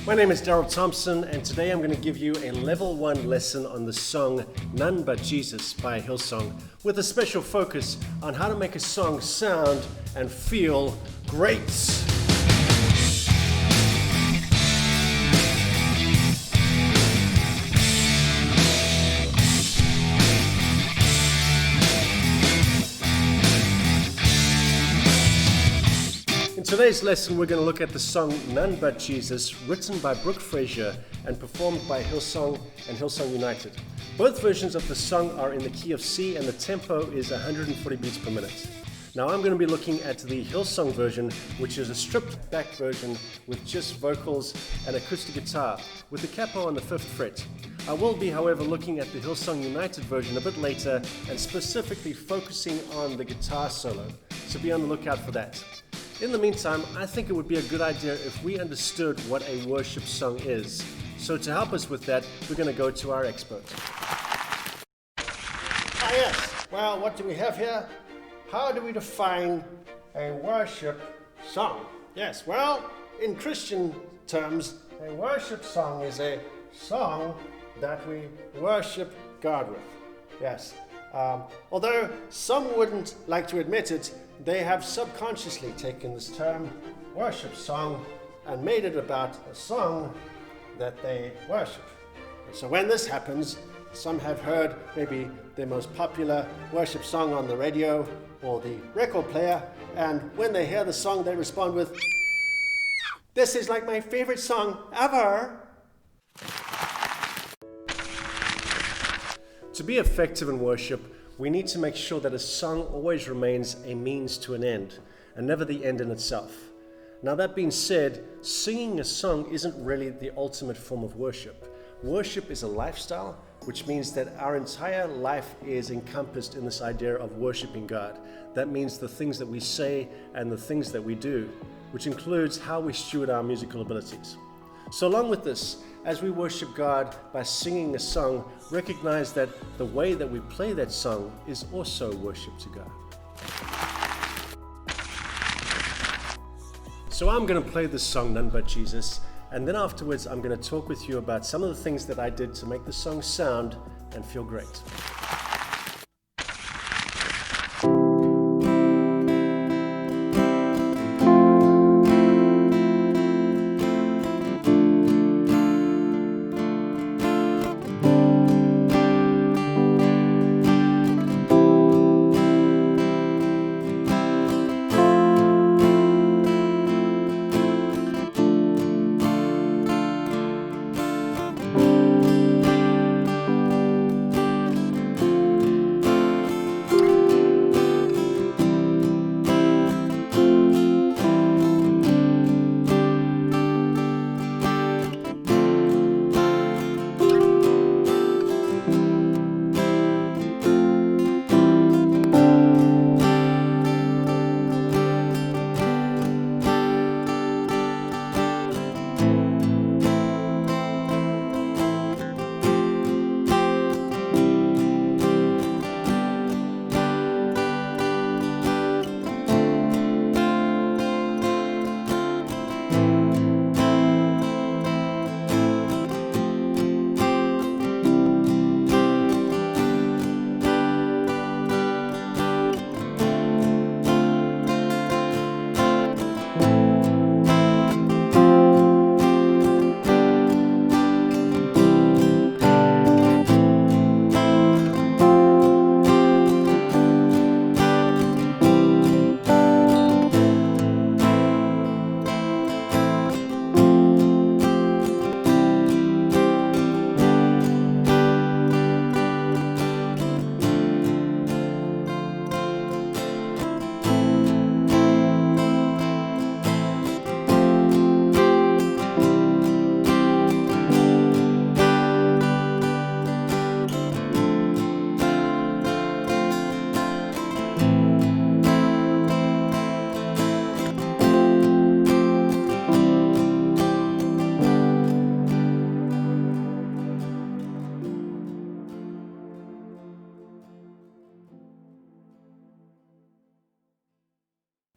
My name is Daryl Thompson, and today I'm going to give you a level 1 lesson on the song None But Jesus by Hillsong, with a special focus on how to make a song sound and feel great. In today's lesson, we're going to look at the song None But Jesus, written by Brooke Frazier and performed by Hillsong and Hillsong United. Both versions of the song are in the key of C and the tempo is 140 beats per minute. Now I'm going to be looking at the Hillsong version, which is a stripped back version with just vocals and acoustic guitar with the capo on the 5th fret. I will be, however, looking at the Hillsong United version a bit later and specifically focusing on the guitar solo, so be on the lookout for that. In the meantime, I think it would be a good idea if we understood what a worship song is. So to help us with that, we're going to go to our expert. Yes, well, what do we have here? How do we define a worship song? Yes, well, in Christian terms, a worship song is a song that we worship God with. Yes. Although some wouldn't like to admit it, they have subconsciously taken this term, worship song, and made it about a song that they worship. And so when this happens, some have heard maybe their most popular worship song on the radio or the record player, and when they hear the song, they respond with, "This is like my favorite song ever." To be effective in worship, we need to make sure that a song always remains a means to an end, and never the end in itself. Now that being said, singing a song isn't really the ultimate form of worship. Worship is a lifestyle, which means that our entire life is encompassed in this idea of worshiping God. That means the things that we say and the things that we do, which includes how we steward our musical abilities. So along with this, as we worship God by singing a song, recognize that the way that we play that song is also worship to God. So I'm going to play this song, None But Jesus, and then afterwards I'm going to talk with you about some of the things that I did to make the song sound and feel great.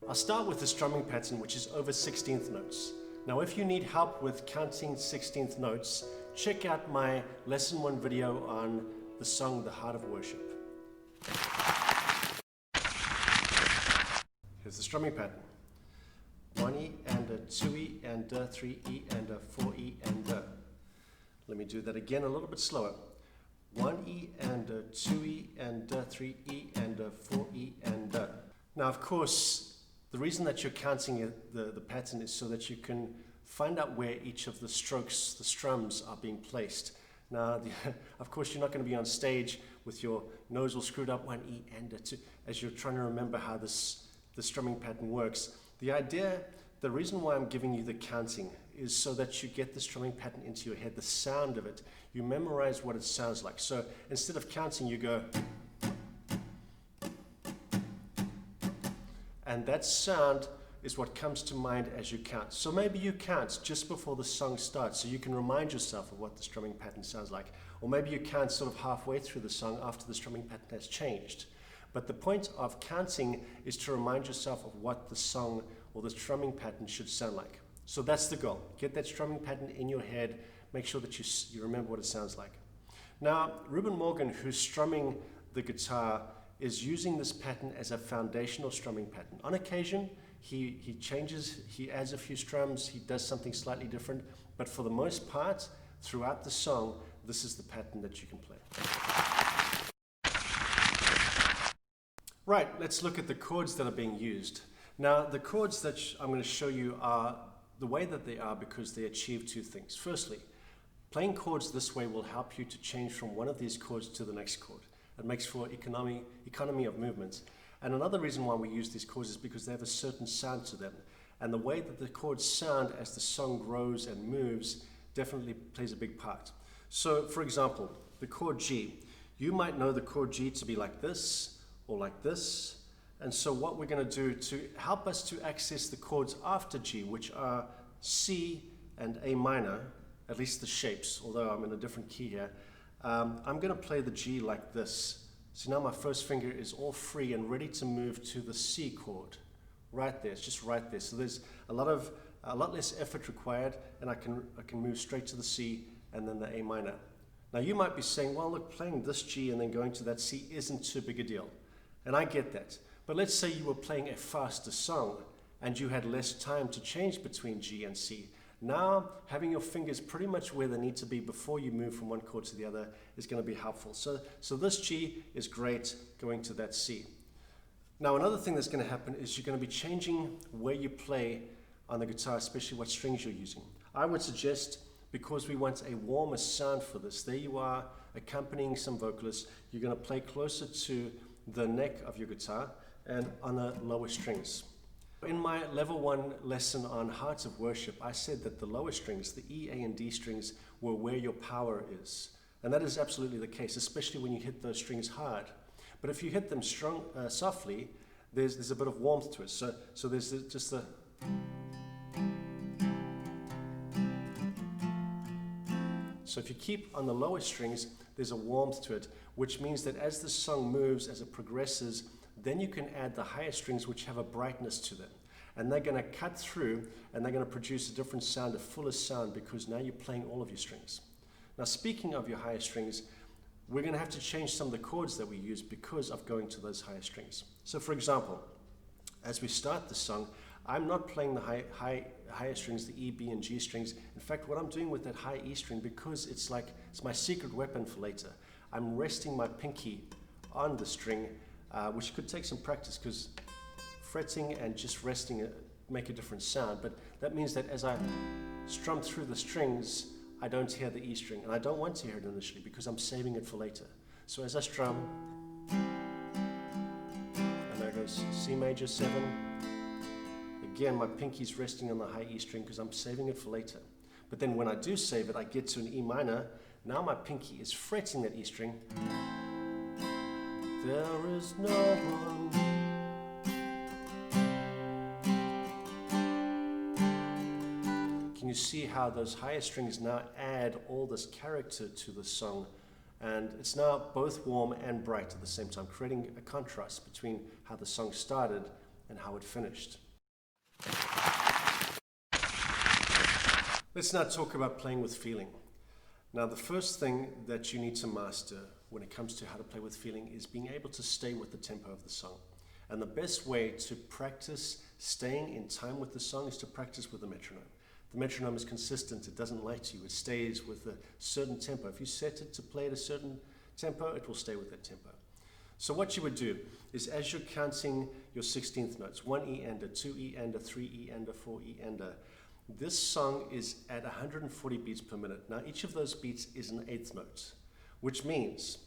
I'll start with the strumming pattern, which is over 16th notes. Now if you need help with counting 16th notes, check out my lesson 1 video on the song The Heart of Worship. Here's the strumming pattern. 1E and a 2E and a 3E and a 4E and a. Let me do that again a little bit slower. 1E and a 2E and a 3E and a 4E and a. Now of course, the reason that you're counting the pattern is so that you can find out where each of the strokes, the strums, are being placed. Now, of course, you're not going to be on stage with your nose all screwed up, 1E and a 2, as you're trying to remember how the strumming pattern works. The reason why I'm giving you the counting is so that you get the strumming pattern into your head, the sound of it. You memorize what it sounds like. So instead of counting, you go, and that sound is what comes to mind as you count. So maybe you count just before the song starts so you can remind yourself of what the strumming pattern sounds like. Or maybe you count sort of halfway through the song after the strumming pattern has changed. But the point of counting is to remind yourself of what the song or the strumming pattern should sound like. So that's the goal. Get that strumming pattern in your head. Make sure that you remember what it sounds like. Now, Ruben Morgan, who's strumming the guitar, is using this pattern as a foundational strumming pattern. On occasion, he changes, he adds a few strums, he does something slightly different, but for the most part, throughout the song, this is the pattern that you can play. Right, let's look at the chords that are being used. Now, the chords that I'm going to show you are the way that they are because they achieve two things. Firstly, playing chords this way will help you to change from one of these chords to the next chord. It makes for economy of movement. And another reason why we use these chords is because they have a certain sound to them. And the way that the chords sound as the song grows and moves definitely plays a big part. So, for example, the chord G. You might know the chord G to be like this or like this. And so what we're going to do to help us to access the chords after G, which are C and A minor, at least the shapes, although I'm in a different key here, I'm going to play the G like this. So now my first finger is all free and ready to move to the C chord. Right there, it's just right there. So there's a lot less effort required, and I can move straight to the C and then the A minor. Now you might be saying, well, look, playing this G and then going to that C isn't too big a deal. And I get that. But let's say you were playing a faster song and you had less time to change between G and C. Now, having your fingers pretty much where they need to be before you move from one chord to the other is going to be helpful. So this G is great going to that C. Now, another thing that's going to happen is you're going to be changing where you play on the guitar, especially what strings you're using. I would suggest, because we want a warmer sound for this, there you are accompanying some vocalists, you're going to play closer to the neck of your guitar and on the lower strings. In my level 1 lesson on Hearts of Worship, I said that the lower strings, the E, A, and D strings, were where your power is. And that is absolutely the case, especially when you hit those strings hard. But if you hit them softly, there's a bit of warmth to it. So there's just the... So if you keep on the lower strings, there's a warmth to it, which means that as the song moves, as it progresses, then you can add the higher strings which have a brightness to them. And they're going to cut through and they're going to produce a different sound, a fuller sound, because now you're playing all of your strings. Now speaking of your higher strings, we're going to have to change some of the chords that we use because of going to those higher strings. So for example, as we start the song, I'm not playing the higher strings, the E, B, and G strings. In fact, what I'm doing with that high E string, because it's my secret weapon for later, I'm resting my pinky on the string, which could take some practice because fretting and just resting make a different sound. But that means that as I strum through the strings, I don't hear the E string. And I don't want to hear it initially because I'm saving it for later. So as I strum, and there goes C major 7. Again, my pinky's resting on the high E string because I'm saving it for later. But then when I do save it, I get to an E minor. Now my pinky is fretting that E string. There is no one. Can you see how those higher strings now add all this character to the song? And it's now both warm and bright at the same time, creating a contrast between how the song started and how it finished. Let's now talk about playing with feeling. Now, the first thing that you need to master when it comes to how to play with feeling is being able to stay with the tempo of the song. And the best way to practice staying in time with the song is to practice with the metronome. The metronome is consistent, it doesn't lie to you, it stays with a certain tempo. If you set it to play at a certain tempo, it will stay with that tempo. So what you would do is, as you're counting your 16th notes, 1 E ender, 2 E ender, 3 E ender, 4 E ender, this song is at 140 beats per minute. Now each of those beats is an eighth note, which means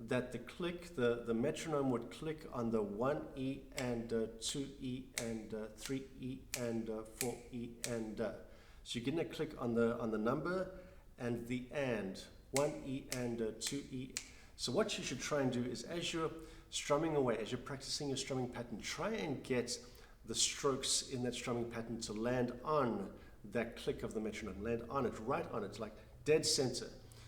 that the metronome would click on the 1 E and 2 E and 3 E and 4 E and. So you're getting a click on the number and the and, 1 E and 2 E. So what you should try and do is, as you're strumming away, as you're practicing your strumming pattern, try and get the strokes in that strumming pattern to land on that click of the metronome, land on it, right on it, like dead center.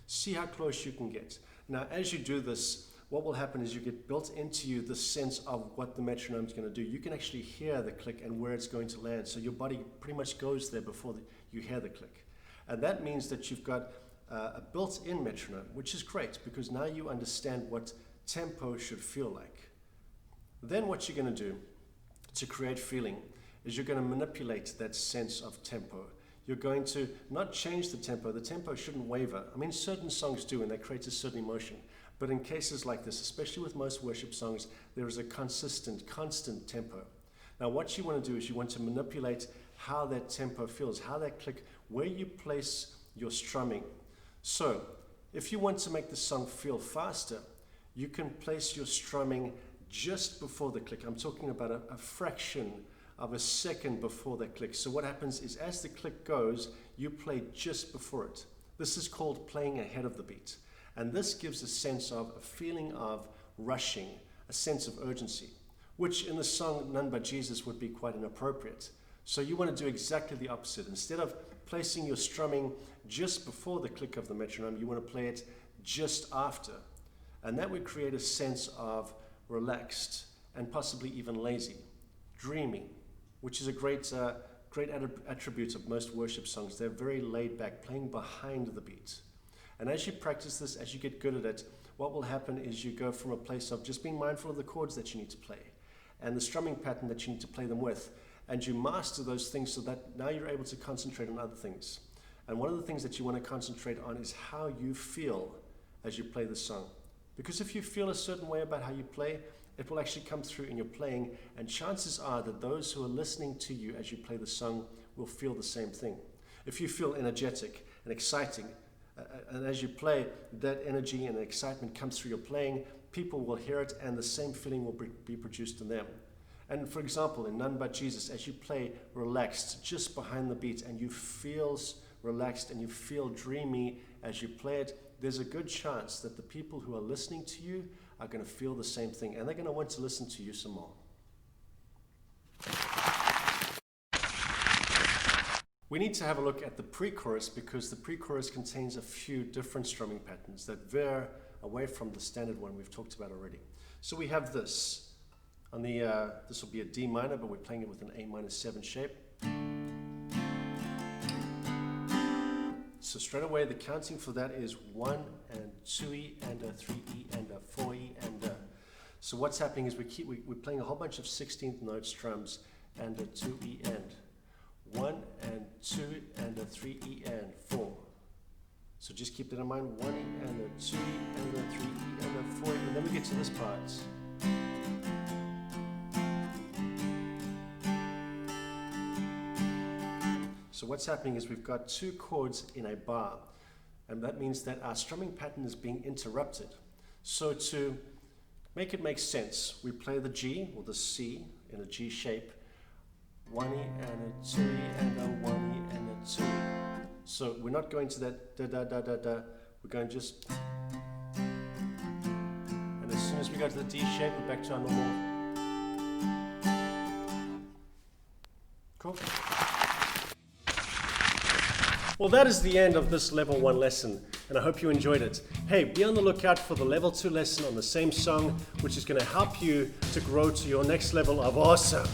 See how close you can get. Now, as you do this, what will happen is you get built into you the sense of what the metronome is going to do. You can actually hear the click and where it's going to land. So your body pretty much goes there before you hear the click. And that means that you've got a built-in metronome, which is great because now you understand what tempo should feel like. Then what you're going to do to create feeling is you're going to manipulate that sense of tempo. You're going to not change the tempo shouldn't waver. I mean, certain songs do, and they create a certain emotion. But in cases like this, especially with most worship songs, there is a constant tempo. Now what you want to do is you want to manipulate how that tempo feels, how that click, where you place your strumming. So if you want to make the song feel faster, you can place your strumming just before the click. I'm talking about a fraction of a second before that click. So what happens is, as the click goes, you play just before it. This is called playing ahead of the beat. And this gives a sense of, a feeling of rushing, a sense of urgency, which in the song None But Jesus would be quite inappropriate. So you want to do exactly the opposite. Instead of placing your strumming just before the click of the metronome, you want to play it just after. And that would create a sense of relaxed and possibly even lazy, dreamy, which is a great attribute of most worship songs. They're very laid back, playing behind the beat. And as you practice this, as you get good at it, what will happen is you go from a place of just being mindful of the chords that you need to play and the strumming pattern that you need to play them with, and you master those things so that now you're able to concentrate on other things. And one of the things that you want to concentrate on is how you feel as you play the song. Because if you feel a certain way about how you play, it will actually come through in your playing, and chances are that those who are listening to you as you play the song will feel the same thing. If you feel energetic and exciting, and as you play, that energy and excitement comes through your playing, people will hear it and the same feeling will be produced in them. And for example, in None But Jesus, as you play relaxed just behind the beat and you feel relaxed and you feel dreamy as you play it, there's a good chance that the people who are listening to you are going to feel the same thing, and they're going to want to listen to you some more. We need to have a look at the pre-chorus, because the pre-chorus contains a few different strumming patterns that veer away from the standard one we've talked about already. So we have this. On the this will be a D minor, but we're playing it with an A minor 7 shape. So straight away, the counting for that is 1 and 2 E and a 3 E and a 4 E and a. So what's happening is we're playing a whole bunch of 16th note strums and a 2 E and 1 and 2 and a 3 E and 4. So just keep that in mind: 1 E and a 2 E and a 3 E and a 4 E, and then we get to this part. So what's happening is we've got 2 chords in a bar, and that means that our strumming pattern is being interrupted. So to make it make sense, we play the G or the C in a G shape, 1 E and a 2 E and a 1 E and a 2 E. So we're not going to that da da da da da, we're going just, and as soon as we go to the D shape, we're back to our normal. Cool. Well, that is the end of this level 1 lesson, and I hope you enjoyed it. Hey, be on the lookout for the level 2 lesson on the same song, which is going to help you to grow to your next level of awesome.